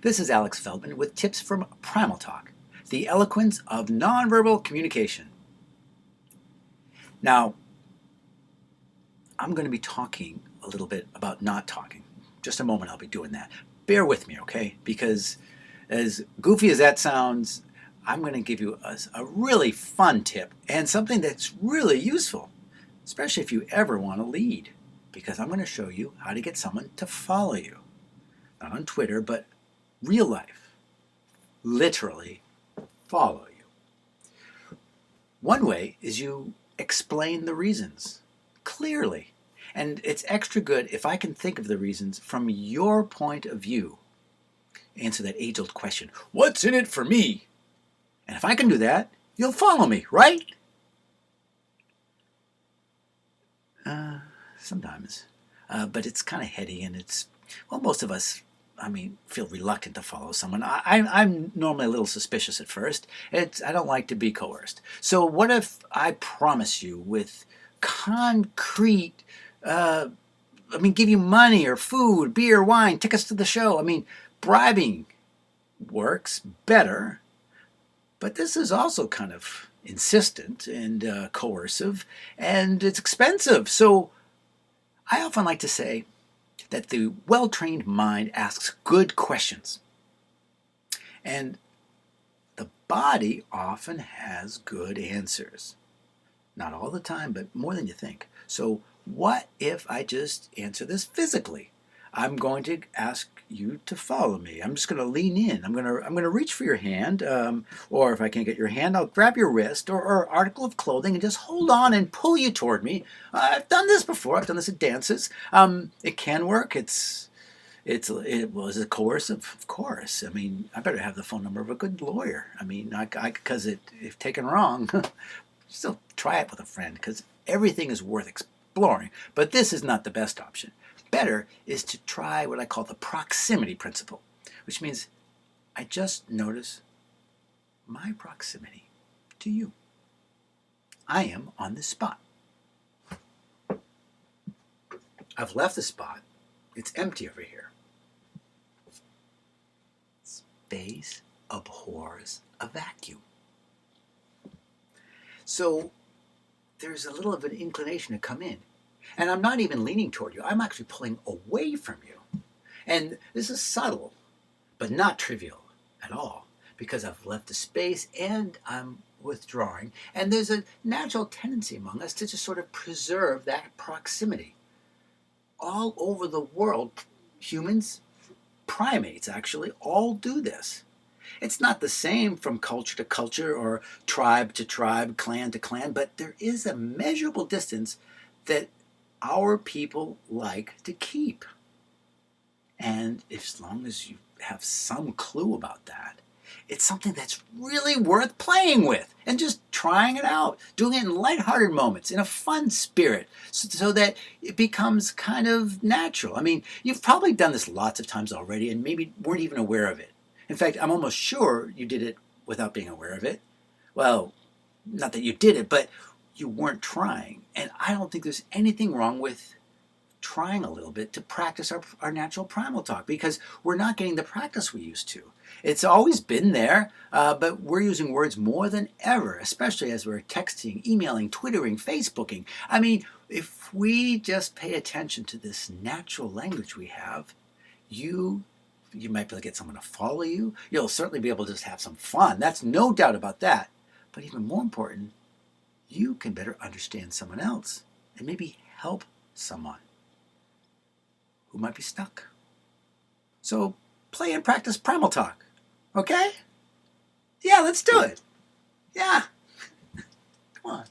This is Alex Feldman with tips from Primal Talk, the eloquence of nonverbal communication. Now, I'm going to be talking a little bit about not talking. Just a moment, I'll be doing that. Bear with me, okay? Because as goofy as that sounds, I'm going to give you a really fun tip and something that's really useful, especially if you ever want to lead, because I'm going to show you how to get someone to follow you. Not on Twitter, but real life. Literally follow you. One way is you explain the reasons clearly. And it's extra good if I can think of the reasons from your point of view. Answer that age-old question, what's in it for me? And if I can do that, you'll follow me, right? Sometimes. But it's kind of heady and most of us, feel reluctant to follow someone. I'm normally a little suspicious at first. I don't like to be coerced. So what if I promise you with concrete, give you money or food, beer, wine, tickets to the show? Bribing works better, but this is also kind of insistent and coercive, and it's expensive. So I often like to say that the well-trained mind asks good questions. And the body often has good answers. Not all the time, but more than you think. So what if I just answer this physically? I'm going to ask you to follow me. I'm just going to lean in. I'm going to reach for your hand, or if I can't get your hand, I'll grab your wrist or article of clothing and just hold on and pull you toward me. I've done this before. I've done this at dances. It can work. Is it coercive? Of course. I better have the phone number of a good lawyer. Because if taken wrong, still try it with a friend, because everything is worth exploring. But this is not the best option. Better is to try what I call the proximity principle, which means I just notice my proximity to you. I am on this spot. I've left the spot. It's empty over here. Space abhors a vacuum. So there's a little of an inclination to come in. And I'm not even leaning toward you. I'm actually pulling away from you. And this is subtle, but not trivial at all, because I've left the space and I'm withdrawing. And there's a natural tendency among us to just sort of preserve that proximity. All over the world, humans, primates actually, all do this. It's not the same from culture to culture or tribe to tribe, clan to clan, but there is a measurable distance that our people like to keep. And as long as you have some clue about that, it's something that's really worth playing with and just trying it out, doing it in lighthearted moments, in a fun spirit, so that it becomes kind of natural. You've probably done this lots of times already and maybe weren't even aware of it. In fact, I'm almost sure you did it without being aware of it. Well, not that you did it, but you weren't trying. And I don't think there's anything wrong with trying a little bit to practice our natural primal talk, because we're not getting the practice we used to. It's always been there, but we're using words more than ever, especially as we're texting, emailing, Twittering, Facebooking. If we just pay attention to this natural language we have, you might be able to get someone to follow you. You'll certainly be able to just have some fun. That's no doubt about that. But even more important, you can better understand someone else and maybe help someone who might be stuck. So play and practice primal talk, okay? Yeah, let's do it. Yeah. Come on.